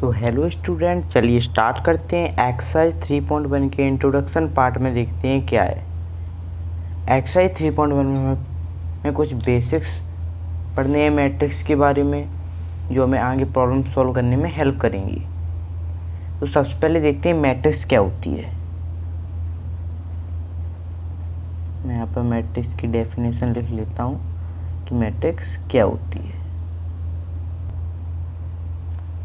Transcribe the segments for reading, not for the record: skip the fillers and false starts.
So hello student, चलिए start करते हैं। एक्सरसाइज 3.1 के इंट्रोडक्शन पार्ट में देखते हैं क्या है। एक्सरसाइज 3.1 में कुछ बेसिक्स पढ़ने हैं मैट्रिक्स के बारे में, जो हमें आगे प्रॉब्लम सॉल्व करने में हेल्प करेंगी। तो सबसे पहले देखते हैं मैट्रिक्स क्या होती है। मैं यहाँ पर मैट्रिक्स की डेफिनेशन लिख लेता हूँ कि मैट्रिक्स क्या होती है।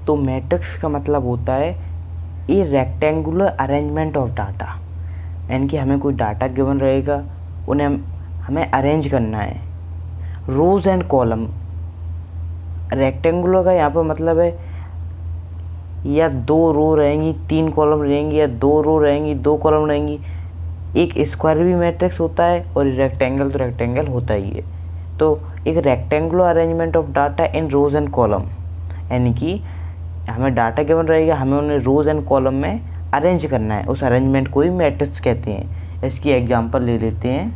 तो मैट्रिक्स का मतलब होता है ए रेक्टेंगुलर अरेंजमेंट ऑफ डाटा, यानी कि हमें कोई डाटा गिवन रहेगा, उन्हें हमें अरेंज करना है रोज़ एंड कॉलम। रेक्टेंगुलर का यहाँ पर मतलब है या 2 रो रहेंगी 3 कॉलम रहेंगी, या 2 रो रहेंगी 2 कॉलम रहेंगी। एक स्क्वायर भी मैट्रिक्स होता है और रेक्टेंगल तो रेक्टेंगल होता ही है। तो एक rectangular arrangement of data in rows and column, यानी कि हमें डाटा गिवन रहेगा, हमें उन्हें रोज एंड कॉलम में अरेंज करना है। उस अरेंजमेंट को ही मैट्रिक्स कहते हैं। इसकी एग्जांपल ले लेते हैं।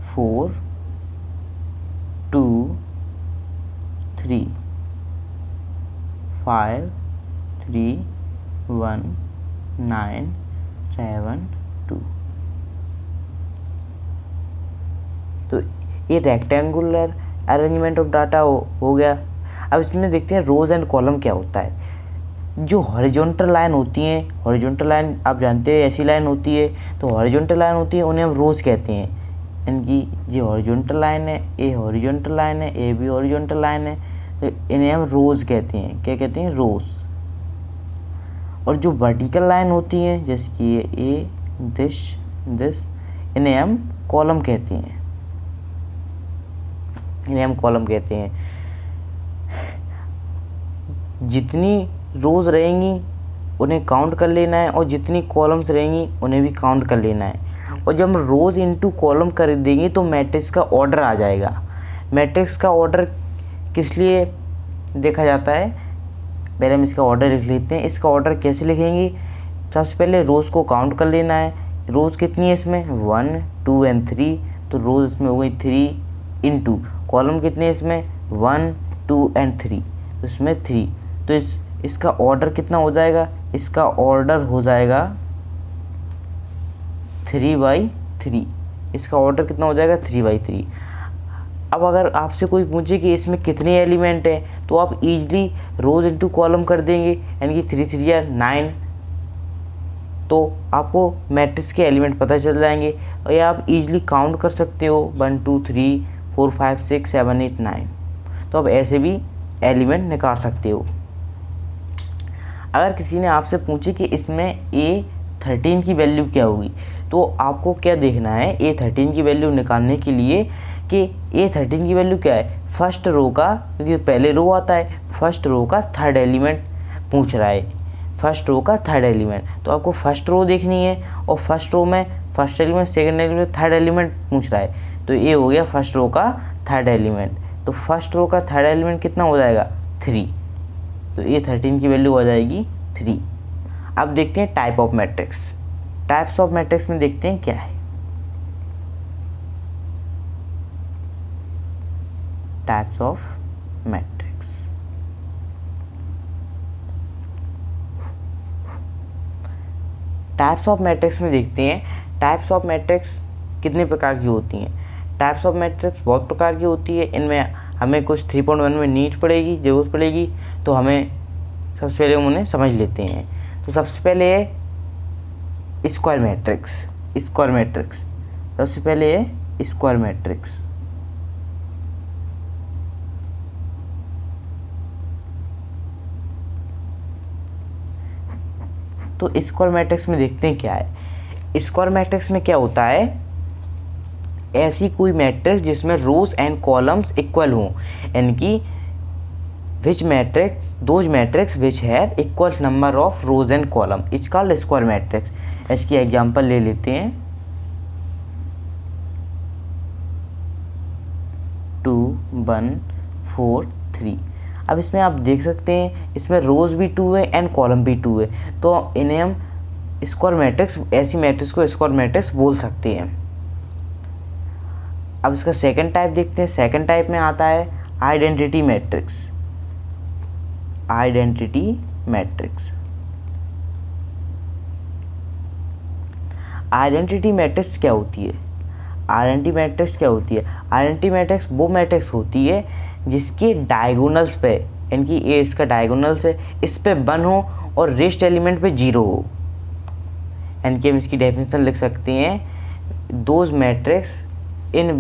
4 2 3 5 3 1 9 7 2। तो ये रेक्टेंगुलर अरेंजमेंट ऑफ डाटा हो गया। अब इसमें देखते हैं रोज एंड कॉलम क्या होता है। जो हॉरिजॉन्टल लाइन होती हैं, हॉरिजॉन्टल लाइन आप जानते हैं ऐसी लाइन होती है, तो हॉरिजॉन्टल लाइन होती है उन्हें हम रोज कहते हैं। यानी कि जो हॉरिजॉन्टल लाइन है, ए हॉरिजॉन्टल लाइन है, ए भी हॉरिजॉन्टल लाइन है, तो इन्हें हम रोज कहते हैं। क्या कहते हैं? रोज। और जो वर्टिकल लाइन होती हैं, जैसे कि ए दिस, इन्हें हम कॉलम कहते हैं। इन्हें हम कॉलम कहते हैं। जितनी रोज रहेंगी उन्हें काउंट कर लेना है, और जितनी कॉलम्स रहेंगी उन्हें भी काउंट कर लेना है। और जब हम रोज इनटू कॉलम कर देंगे तो मैट्रिक्स का ऑर्डर आ जाएगा। मैट्रिक्स का ऑर्डर किस लिए देखा जाता है, पहले हम इसका ऑर्डर लिख लेते हैं। इसका ऑर्डर कैसे लिखेंगे? सबसे पहले रोज़ को काउंट कर लेना है। रोज़ कितनी है इसमें? 1 2 एंड 3, तो रोज़ इसमें हो गई 3 इंटू कॉलम कितने इसमें? 1 2 एंड 3, तो इसमें 3। तो इसका ऑर्डर कितना हो जाएगा? इसका ऑर्डर हो जाएगा 3/3। इसका ऑर्डर कितना हो जाएगा? 3/3। अब अगर आपसे कोई पूछे कि इसमें कितने एलिमेंट हैं, तो आप इजीली रोज इनटू कॉलम कर देंगे, यानी कि 3 3 या 9, तो आपको मैट्रिक्स के एलिमेंट पता चल जाएंगे। और ये आप इजीली काउंट कर सकते हो 1 2 3 4 5 6 7 8 9। तो आप ऐसे भी एलिमेंट निकाल सकते हो। अगर किसी ने आपसे पूछे कि इसमें A13 की वैल्यू क्या होगी, तो आपको क्या देखना है A13 की वैल्यू निकालने के लिए कि A13 की वैल्यू क्या है। फर्स्ट रो का, क्योंकि पहले रो आता है, फर्स्ट रो का थर्ड एलिमेंट पूछ रहा है। फर्स्ट रो का थर्ड एलिमेंट, तो आपको फर्स्ट रो देखनी है, और फर्स्ट रो में first element, second element, third element पूछ रहा है। तो ये हो गया फर्स्ट रो का थर्ड एलिमेंट। तो फर्स्ट रो का थर्ड एलिमेंट कितना हो जाएगा? 3। तो A13 की वैल्यू हो जाएगी 3। अब देखते हैं type of matrix. Types of matrix में देखते हैं क्या है। Types of matrix. Types of matrix में देखते हैं टाइप्स ऑफ मैट्रिक्स कितने प्रकार की होती हैं। टाइप्स ऑफ मैट्रिक्स बहुत प्रकार की होती है। इनमें हमें कुछ 3.1 में नीड पड़ेगी, ज़रूरत पड़ेगी, तो हमें सबसे पहले हम उन्हें समझ लेते हैं। तो सबसे पहले है स्क्वायर मैट्रिक्स। स्क्वायर मैट्रिक्स सबसे पहले है स्क्वायर मैट्रिक्स। तो स्क्वायर मैट्रिक्स में देखते हैं क्या है। स्क्वायर मैट्रिक्स में क्या होता है, ऐसी कोई मैट्रिक्स जिसमें रोज एंड कॉलम्स इक्वल हों, यानी कि which matrix, those matrix which have equal number of rows and column is called square matrix. इसकी एग्जांपल ले लेते हैं। 2 1 4 3। अब इसमें आप देख सकते हैं इसमें रोज भी 2 है एंड कॉलम भी 2 है, तो इन्हें हम स्क्वायर मैट्रिक्स, ऐसी मैट्रिक्स को स्क्वायर मैट्रिक्स बोल सकते हैं। अब इसका सेकंड टाइप देखते हैं। सेकंड टाइप में आता है identity matrix. Identity matrix, identity matrix क्या होती है? आइडेंटिटी मैट्रिक्स क्या होती है? आइडेंटिटी मैट्रिक्स वो मैट्रिक्स होती है जिसके डायगोनल्स पे, यानी कि ए इसका डायगोनल्स है, इस पे 1 हो और रेस्ट एलिमेंट पे 0 हो। यानी कि हम इसकी डेफिनेशन लिख सकते हैं, those matrix in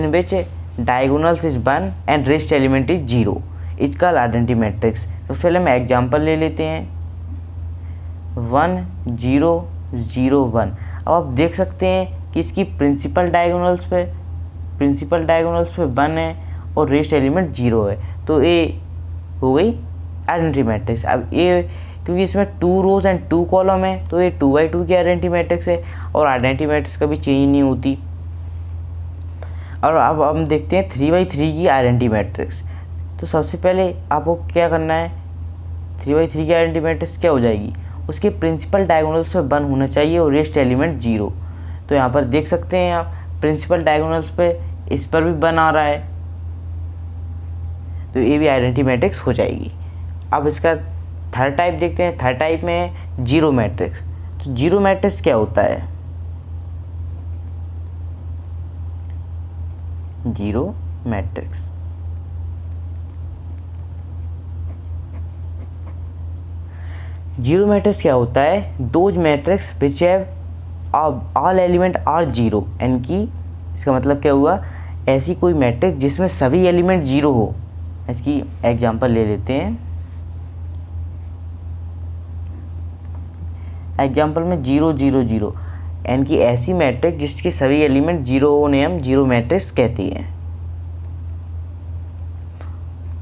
which diagonals is 1 and rest element is 0 is called identity matrix. तो पहले हम एग्जांपल ले लेते हैं, 1 0 0 1। अब आप देख सकते हैं कि इसकी प्रिंसिपल डायगोनल्स पे 1 है और रेस्ट एलिमेंट 0 है, तो ये हो गई आइडेंटिटी मैट्रिक्स। अब ये क्योंकि इसमें 2 रोज एंड 2 कॉलम है तो ये 2x2 की आइडेंटिटी मैट्रिक्स है और आइडेंटिटी मैट्रिक्स कभी चेंज नहीं होती। और अब हम देखते हैं 3x3 की आइडेंटिटी मैट्रिक्स। तो सबसे पहले आपको क्या करना है, 3x3 की आइडेंटिटी मैट्रिक्स क्या हो जाएगी, उसके प्रिंसिपल डायगोनल्स पे 1 होना चाहिए और रेस्ट एलिमेंट 0। तो यहाँ पर देख सकते हैं आप प्रिंसिपल डायगोनल्स पे इस पर भी 1 आ रहा है, तो ये भी आइडेंटिटी मैट्रिक्स हो जाएगी। अब इसका थर्ड टाइप देखते हैं। थर्ड टाइप में है जीरो मैट्रिक्स। तो जीरो मैट्रिक्स क्या होता है? जीरो मैट्रिक्स, जीरो मैट्रिक्स क्या होता है? Those matrix which have all element are zero, यानी कि इसका मतलब क्या हुआ, ऐसी कोई मैट्रिक्स जिसमें सभी एलिमेंट जीरो हो। इसकी एग्जांपल ले लेते हैं। एग्जांपल में 0 0 0, यानी कि ऐसी मैट्रिक्स जिसके सभी एलिमेंट जीरो होने हम जीरो मैट्रिक्स कहते हैं।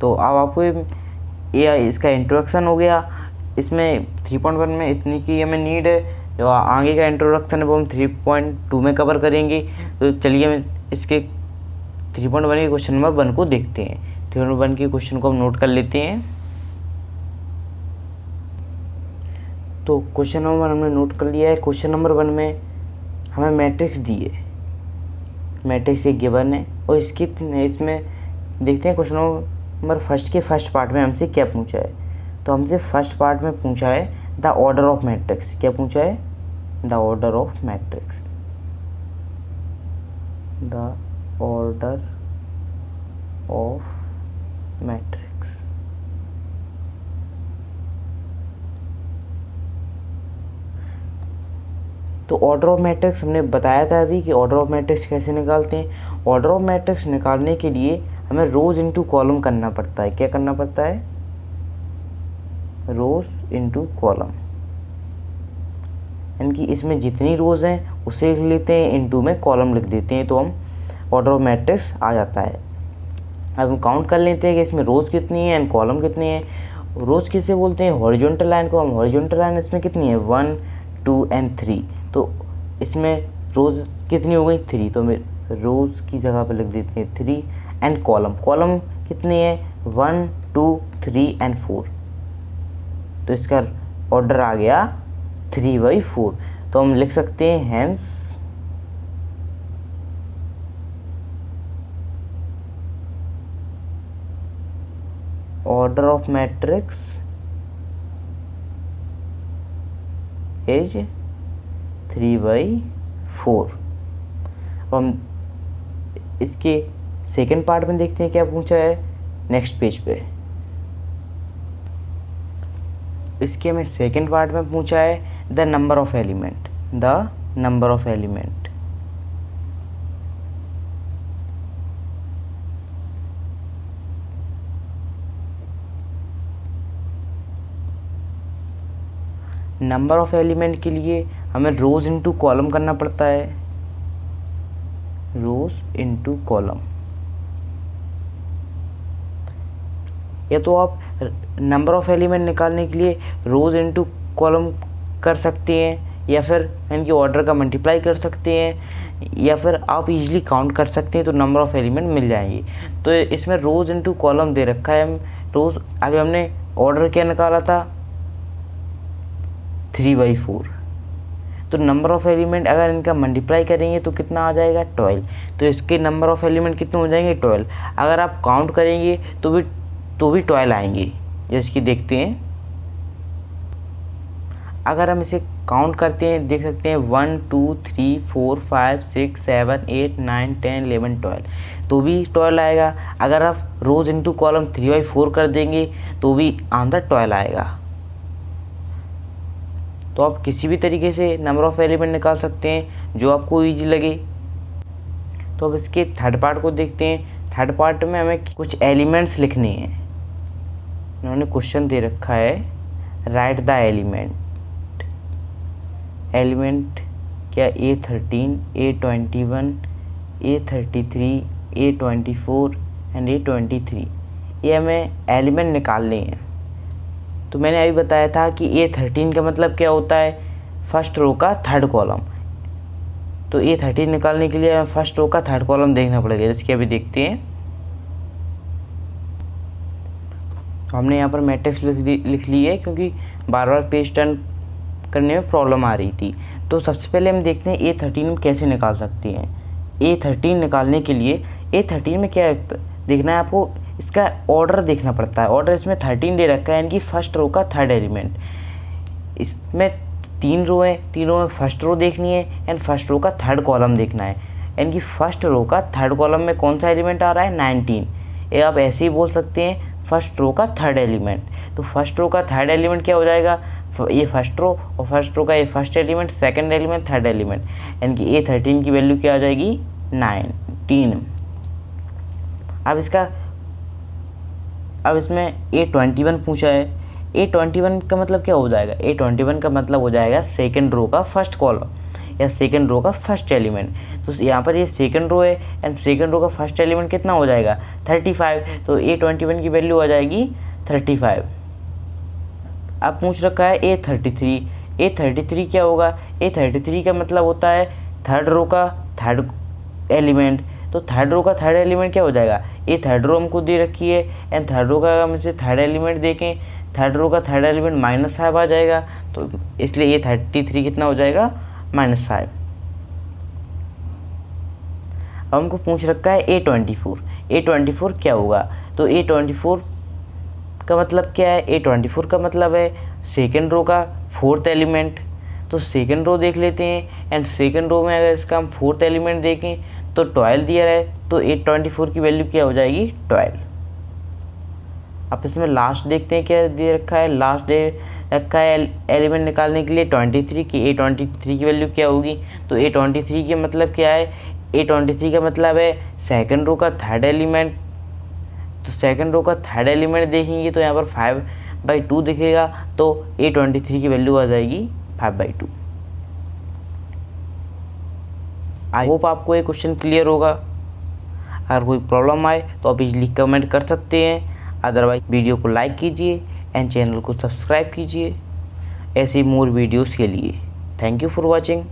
तो अब आपको ये इसका इंट्रोडक्शन हो गया। इसमें 3.1 में इतनी की हमें नीड है, जो आगे का इंट्रोडक्शन है वो हम 3.2 में कवर करेंगे। तो चलिए हम इसके 3.1 के क्वेश्चन नंबर 1 को देखते हैं। 3.1 के क्वेश्चन को हम नोट कर लेते हैं। तो क्वेश्चन नंबर 1 हमने नोट कर लिया है। क्वेश्चन नंबर 1 में हमें मैट्रिक्स दी है, मैट्रिक्स एक गिवन है और इसमें देखते हैं क्वेश्चन नंबर फर्स्ट के फर्स्ट पार्ट में हमसे क्या पूछा है। तो हमसे फर्स्ट पार्ट में पूछा है द ऑर्डर ऑफ मैट्रिक्स। क्या पूछा है? The order of matrix, the order of matrix. तो ऑर्डर ऑफ मैट्रिक्स हमने बताया था अभी कि ऑर्डर ऑफ मैट्रिक्स कैसे निकालते हैं। ऑर्डर ऑफ मैट्रिक्स निकालने के लिए हमें रोज इनटू कॉलम करना पड़ता है। क्या करना पड़ता है? रोज इनटू कॉलम, यानी कि इसमें जितनी रोज हैं उसे लिख लेते हैं, इनटू में कॉलम लिख देते हैं, तो हम ऑर्डर ऑफ मैट्रिक्स आ जाता है। अब हम काउंट कर लेते हैं कि इसमें रोज कितनी है एंड कॉलम कितनी है। रोज किसे बोलते हैं? हॉरिजॉन्टल लाइन को। हम हॉरिजॉन्टल लाइन इसमें कितनी है? 1 2 एंड 3। तो इसमें रोज कितनी हो गई? 3। तो मैं रोज की जगह पर लिख देते हैं 3 एंड कॉलम कितनी है? 1 2 3 एंड 4। तो इसका ऑर्डर आ गया 3/4। तो हम लिख सकते हैं hence order of matrix is 3/4। अब हम इसके सेकेंड पार्ट में देखते हैं क्या पूछा है नेक्स्ट पेज पे। इसके में सेकेंड पार्ट में पूछा है the number of element, the number of element. Number of element के लिए हमें रोज इनटू कॉलम करना पड़ता है, रोज इनटू कॉलम। या तो आप नंबर ऑफ एलिमेंट निकालने के लिए रोज इनटू कॉलम कर सकते हैं, या फिर इनकी ऑर्डर का मल्टीप्लाई कर सकते हैं, या फिर आप इजीली काउंट कर सकते हैं तो नंबर ऑफ एलिमेंट मिल जाएंगे। तो इसमें रोज इनटू कॉलम दे रखा है। हम रोज अभी हमने ऑर्डर क्या निकाला था? 3/4। तो नंबर ऑफ एलिमेंट अगर इनका मल्टीप्लाई करेंगे तो कितना आ जाएगा? 12। तो इसके नंबर ऑफ़ एलिमेंट कितने हो जाएंगे 12। अगर आप काउंट करेंगे तो भी 12 आएंगे। जैसे कि देखते हैं, अगर हम इसे काउंट करते हैं देख सकते हैं 1 2 3 4 5 6 7 8 9 10 11 12, तो भी 12 आएगा। अगर आप रोज इंटू कॉलम 3/4 कर देंगे तो भी आंसर 12 आएगा। तो आप किसी भी तरीके से नंबर ऑफ़ एलिमेंट निकाल सकते हैं जो आपको ईजी लगे। तो अब इसके थर्ड पार्ट को देखते हैं। थर्ड पार्ट में हमें कुछ एलिमेंट्स लिखने हैं। उन्होंने क्वेश्चन दे रखा है, राइट द एलिमेंट क्या A13, A21, A33, A24 and A23, ये हमें एलिमेंट निकालने हैं। तो मैंने अभी बताया था कि A13 का मतलब क्या होता है, फर्स्ट रो का थर्ड कॉलम। तो A13 निकालने के लिए हमें फर्स्ट रो का थर्ड कॉलम देखना पड़ेगा, जैसे कि अभी देखते हैं। तो हमने यहाँ पर मैट्रिक्स लिख ली है क्योंकि बार बार पेज टर्न करने में प्रॉब्लम आ रही थी। तो सबसे पहले हम देखते हैं A13 में कैसे निकाल सकते हैं। A13 निकालने के लिए A13 में क्या देखना है आपको, इसका ऑर्डर देखना पड़ता है। ऑर्डर इसमें 13 दे रखा है, यानी कि फर्स्ट रो का थर्ड एलिमेंट। इसमें 3 रो है, तीनों में फर्स्ट रो देखनी है एंड फर्स्ट रो का थर्ड कॉलम देखना है। यानी कि फर्स्ट रो का थर्ड कॉलम में कौन सा एलिमेंट आ रहा है 19। ये आप ऐसे ही बोल सकते हैं फर्स्ट रो का थर्ड एलिमेंट। तो फर्स्ट रो का थर्ड एलिमेंट क्या हो जाएगा, ये फर्स्ट रो, और फर्स्ट रो का ये first element, second element, third element, यानी कि A13 की वैल्यू क्या आ जाएगी 19। अब इसमें A21 पूछा है। A21 का मतलब क्या हो जाएगा, A21 का मतलब हो जाएगा सेकंड रो का फर्स्ट कॉलम या सेकंड रो का फर्स्ट एलिमेंट। तो यहाँ पर ये सेकंड रो है एंड सेकंड रो का फर्स्ट एलिमेंट कितना हो जाएगा 35। तो A21 की वैल्यू आ जाएगी 35। अब पूछ रखा है A33। A33 क्या होगा, A33 का मतलब होता है थर्ड रो का थर्ड एलिमेंट। तो थर्ड रो का थर्ड एलिमेंट क्या हो जाएगा, ये थर्ड रो हमको दे रखी है एंड थर्ड रो का हम इसे थर्ड एलिमेंट देखें, थर्ड रो का थर्ड एलिमेंट -5 आ जाएगा। तो इसलिए A33 कितना हो जाएगा -5। अब हमको पूछ रखा है A24। A24 क्या होगा, तो A24 का मतलब क्या है, A24 का मतलब है सेकेंड रो का फोर्थ एलिमेंट। तो सेकेंड रो देख लेते हैं एंड सेकेंड रो में अगर इसका हम फोर्थ एलिमेंट देखें तो 12 दिया है। तो A24 की वैल्यू क्या हो जाएगी 12। अब इसमें लास्ट देखते हैं क्या दे रखा है। लास्ट दे रखा है एलिमेंट निकालने के लिए 23 की। A23 की वैल्यू क्या होगी, तो A23 का मतलब क्या है, A23 का मतलब है सेकेंड रो का थर्ड एलिमेंट। तो सेकंड रो का थर्ड एलिमेंट देखेंगे तो यहाँ पर 5/2 दिखेगा। तो A23 की वैल्यू आ जाएगी 5/2। आई होप आपको ये क्वेश्चन क्लियर होगा। अगर कोई प्रॉब्लम आए तो आप इजीली कमेंट कर सकते हैं। अदरवाइज वीडियो को लाइक कीजिए एंड चैनल को सब्सक्राइब कीजिए ऐसे मोर वीडियोस के लिए। Thank you for watching.